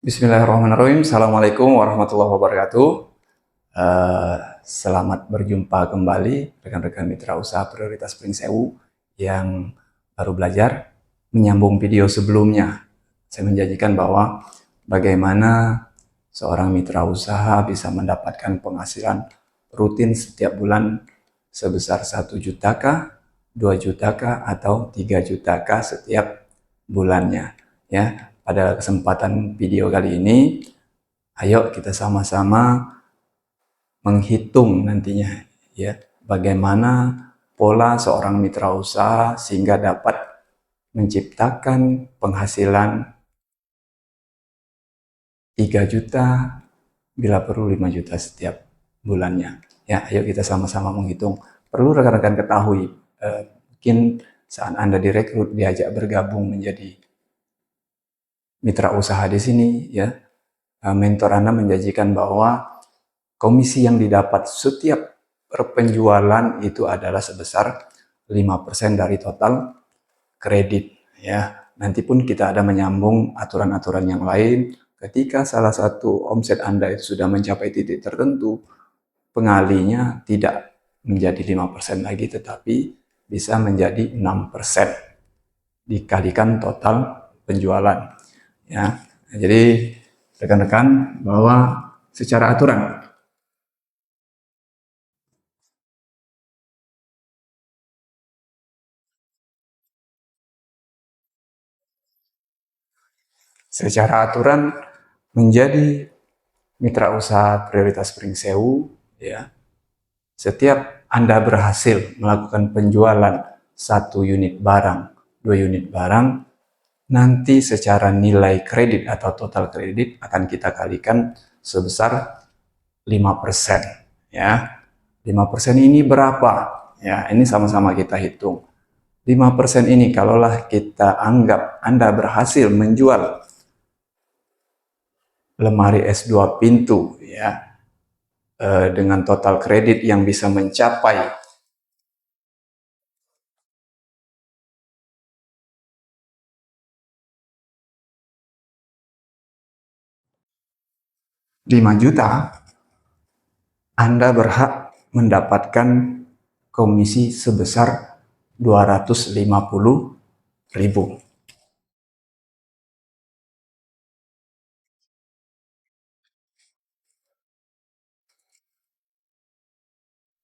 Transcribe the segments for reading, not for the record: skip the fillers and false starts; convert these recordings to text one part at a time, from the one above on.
Bismillahirrahmanirrahim. Assalamualaikum warahmatullahi wabarakatuh. Selamat berjumpa kembali rekan-rekan mitra usaha prioritas Pringsewu yang baru belajar. Menyambung video sebelumnya, saya menjanjikan bahwa bagaimana seorang mitra usaha bisa mendapatkan penghasilan rutin setiap bulan sebesar 1 jutakah, 2 jutakah, atau 3 jutakah setiap bulannya. Ya, pada kesempatan video kali ini, ayo kita sama-sama menghitung nantinya ya, bagaimana pola seorang mitra usaha sehingga dapat menciptakan penghasilan 3 juta, bila perlu 5 juta setiap bulannya. Ya, ayo kita sama-sama menghitung. Perlu rekan-rekan ketahui, mungkin saat Anda direkrut, diajak bergabung menjadi mitra usaha di sini, ya, mentor Anda menjanjikan bahwa komisi yang didapat setiap perpenjualan itu adalah sebesar 5% dari total kredit. Ya, nanti pun kita ada menyambung aturan-aturan yang lain. Ketika salah satu omset Anda itu sudah mencapai titik tertentu, pengalinya tidak menjadi 5% lagi, tetapi bisa menjadi 6% dikalikan total penjualan. Ya, jadi rekan-rekan bahwa secara aturan menjadi mitra usaha prioritas Pringsewu, ya, setiap Anda berhasil melakukan penjualan 1 unit barang, 2 unit barang, nanti secara nilai kredit atau total kredit akan kita kalikan sebesar 5%. Ya, 5% ini berapa? Ya, ini sama-sama kita hitung. 5% ini kalaulah kita anggap Anda berhasil menjual lemari S2 pintu, ya, dengan total kredit yang bisa mencapai 5 juta, Anda berhak mendapatkan komisi sebesar 250.000.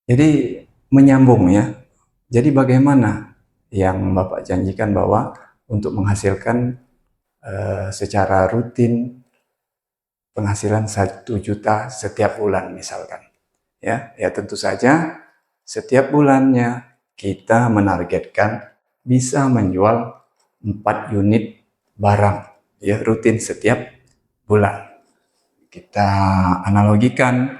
Jadi menyambung ya. Jadi bagaimana yang Bapak janjikan bahwa untuk menghasilkan secara rutin penghasilan 1 juta setiap bulan misalkan. Ya, tentu saja setiap bulannya kita menargetkan bisa menjual 4 unit barang ya, rutin setiap bulan. Kita analogikan,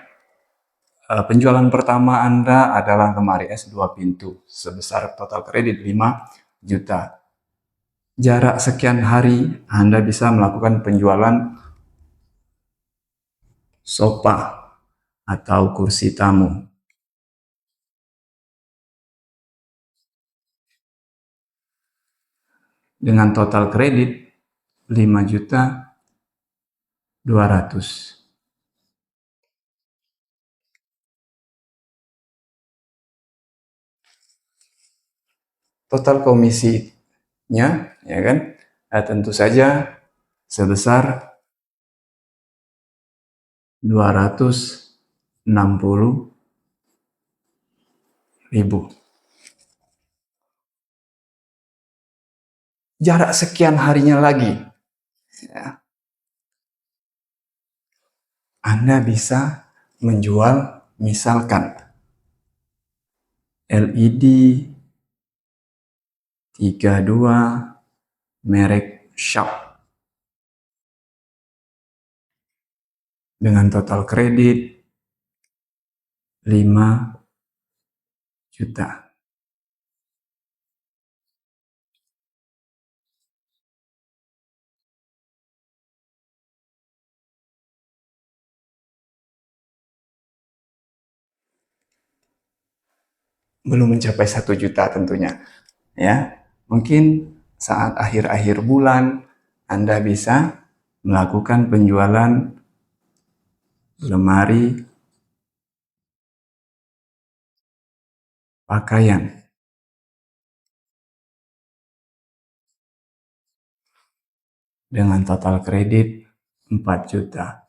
penjualan pertama Anda adalah lemari S2 pintu sebesar total kredit 5 juta. Jarak sekian hari Anda bisa melakukan penjualan sofa atau kursi tamu dengan total kredit 5.200.000. Total komisinya, ya kan, tentu saja sebesar 260.000. Jarak sekian harinya lagi, ya, Anda bisa menjual misalkan LED 32 merek Sharp dengan total kredit 5 juta. Belum mencapai 1 juta tentunya. Ya, mungkin saat akhir-akhir bulan Anda bisa melakukan penjualan lemari pakaian dengan total kredit 4 juta.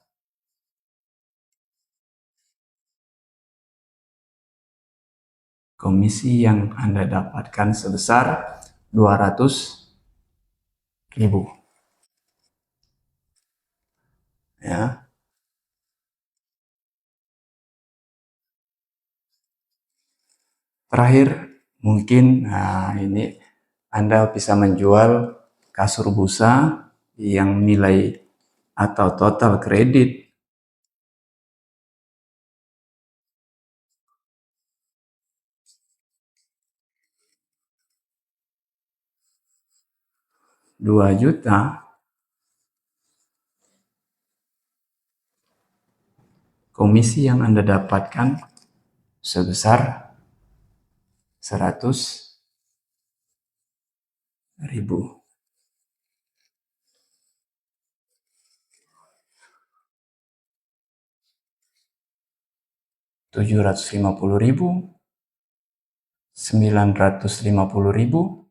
Komisi yang Anda dapatkan sebesar 200.000. Ya. Terakhir, mungkin ini Anda bisa menjual kasur busa yang nilai atau total kredit 2 juta. Komisi yang Anda dapatkan sebesar 100.000. 750.000, 950.000,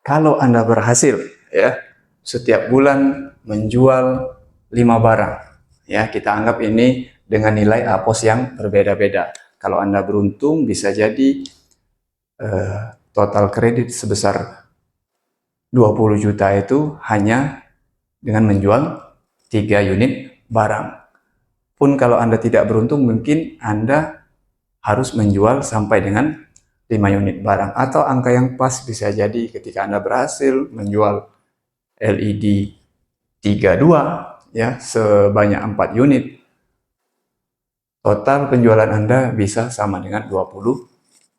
kalau Anda berhasil ya setiap bulan menjual 5 barang, ya kita anggap ini dengan nilai APOS yang berbeda-beda. Kalau Anda beruntung bisa jadi total kredit sebesar 20 juta itu hanya dengan menjual 3 unit barang. Pun kalau Anda tidak beruntung, mungkin Anda harus menjual sampai dengan 5 unit barang. Atau angka yang pas bisa jadi ketika Anda berhasil menjual LED 32 ya sebanyak 4 unit, total penjualan Anda bisa sama dengan 20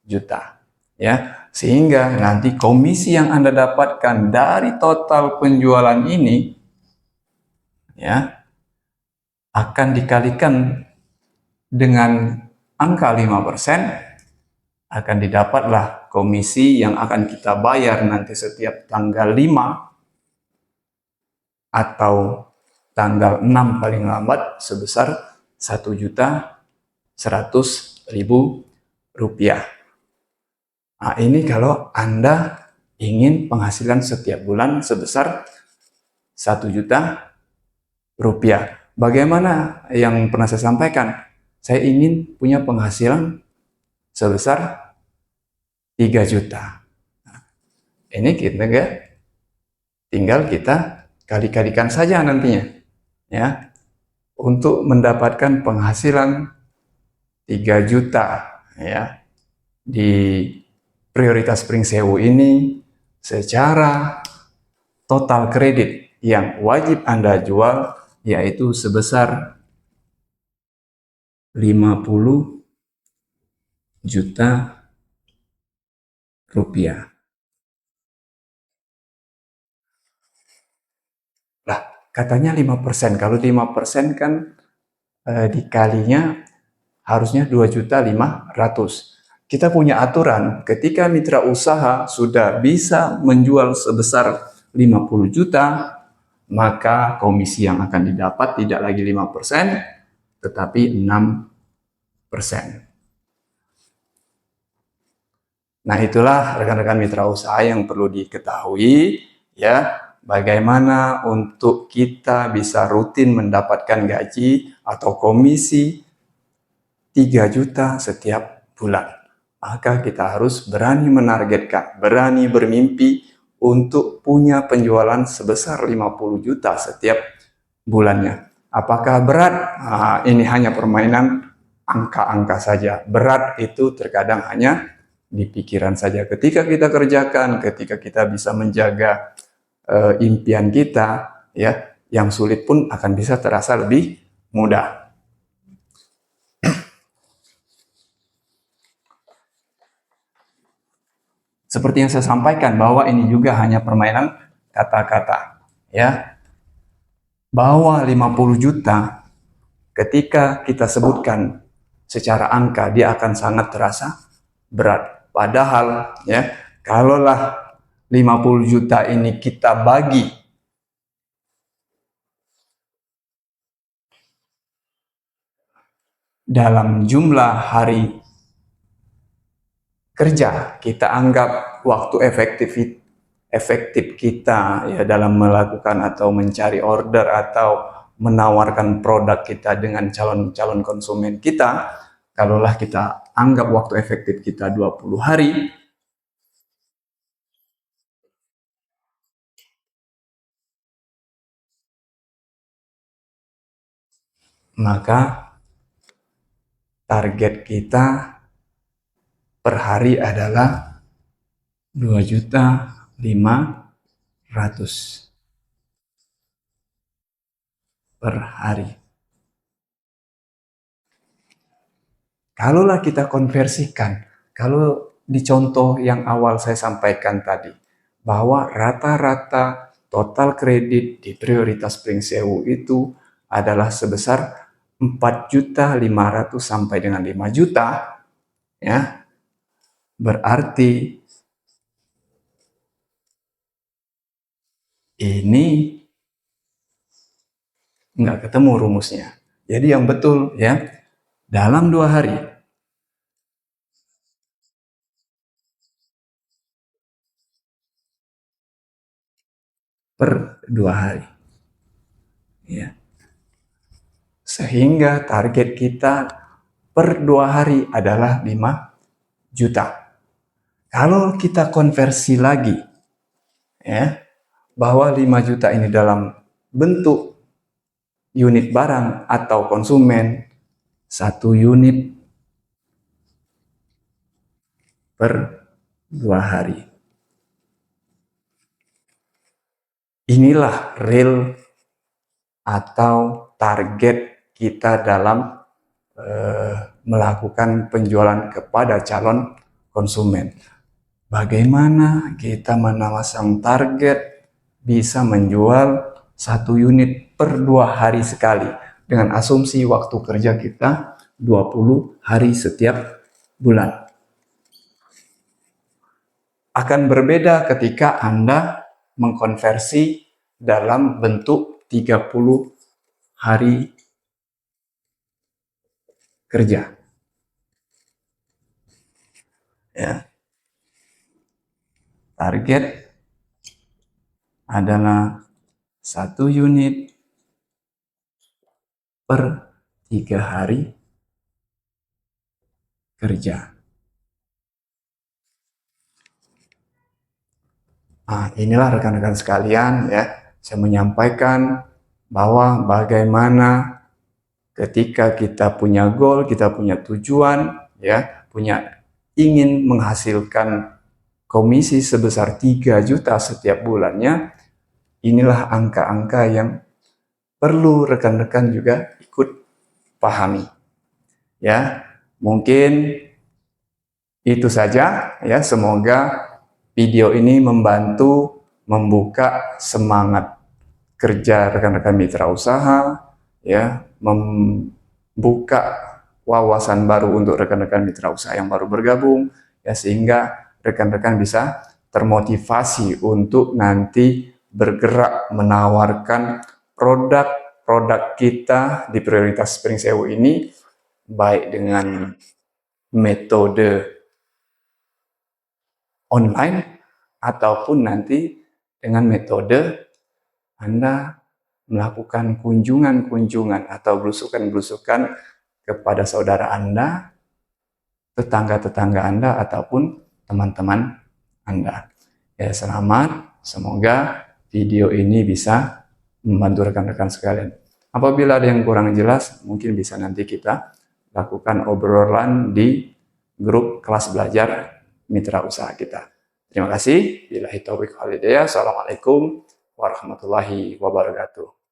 juta. Ya, sehingga nanti komisi yang Anda dapatkan dari total penjualan ini ya akan dikalikan dengan angka 5%, akan didapatlah komisi yang akan kita bayar nanti setiap tanggal 5 atau tanggal 6 paling lambat sebesar 1.100.000 rupiah. Nah, ini kalau Anda ingin penghasilan setiap bulan sebesar 1 juta rupiah. Bagaimana yang pernah saya sampaikan? Saya ingin punya penghasilan sebesar 3 juta. Nah, ini kita tinggal kita kali-kalikan saja nantinya. Ya, untuk mendapatkan penghasilan 3 juta ya di prioritas Pringsewu ini secara total kredit yang wajib Anda jual yaitu sebesar 50 juta rupiah. Lah, katanya 5%. Kalau 5% kan dikalinya harusnya 2.500.000. Kita punya aturan ketika mitra usaha sudah bisa menjual sebesar 50 juta, maka komisi yang akan didapat tidak lagi 5%, tetapi 6%. Nah, itulah rekan-rekan mitra usaha yang perlu diketahui ya, bagaimana untuk kita bisa rutin mendapatkan gaji atau komisi 3 juta setiap bulan. Maka kita harus berani menargetkan, berani bermimpi untuk punya penjualan sebesar 50 juta setiap bulannya. Apakah berat? Nah, ini hanya permainan angka-angka saja. Berat itu terkadang hanya di pikiran saja. Ketika kita kerjakan, ketika kita bisa menjaga impian kita, ya, yang sulit pun akan bisa terasa lebih mudah. Seperti yang saya sampaikan bahwa ini juga hanya permainan kata-kata, ya. bawah 50 juta, ketika kita sebutkan secara angka, dia akan sangat terasa berat. Padahal ya, kalaulah 50 juta ini kita bagi dalam jumlah hari kerja, kita anggap waktu efektif kita ya dalam melakukan atau mencari order atau menawarkan produk kita dengan calon-calon konsumen kita, kalaulah kita anggap waktu efektif kita 20 hari, maka target kita per hari adalah 2.500.000 per hari. Kalaulah kita konversikan, kalau di contoh yang awal saya sampaikan tadi, bahwa rata-rata total kredit di Prioritas Pringsewu itu adalah sebesar 4.500.000 sampai dengan 5 juta, ya, berarti ini nggak ketemu rumusnya. Jadi yang betul ya, dalam 2 hari per 2 hari ya, sehingga target kita per 2 hari adalah 5 juta. Kalau kita konversi lagi ya, bahwa 5 juta ini dalam bentuk unit barang atau konsumen, 1 unit per 2 hari. Inilah real atau target kita dalam melakukan penjualan kepada calon konsumen. Bagaimana kita memasang target bisa menjual 1 unit per 2 hari sekali dengan asumsi waktu kerja kita 20 hari setiap bulan. Akan berbeda ketika Anda mengkonversi dalam bentuk 30 hari kerja. Ya. Target adalah 1 unit per 3 hari kerja. Nah, inilah rekan-rekan sekalian ya, saya menyampaikan bahwa bagaimana ketika kita punya goal, kita punya tujuan ya, ingin menghasilkan komisi sebesar 3 juta setiap bulannya, inilah angka-angka yang perlu rekan-rekan juga ikut pahami. Ya, mungkin itu saja ya, semoga video ini membantu membuka semangat kerja rekan-rekan mitra usaha, ya, membuka wawasan baru untuk rekan-rekan mitra usaha yang baru bergabung, ya, sehingga rekan-rekan bisa termotivasi untuk nanti bergerak menawarkan produk-produk kita di Prioritas Pringsewu ini, baik dengan metode online ataupun nanti dengan metode Anda melakukan kunjungan-kunjungan atau belusukan-belusukan kepada saudara Anda, tetangga-tetangga Anda, ataupun teman-teman Anda. Ya, selamat, semoga video ini bisa membantu rekan-rekan sekalian. Apabila ada yang kurang jelas, mungkin bisa nanti kita lakukan obrolan di grup kelas belajar mitra usaha kita. Terima kasih. Billahi taufiq wal hidayah. Assalamualaikum warahmatullahi wabarakatuh.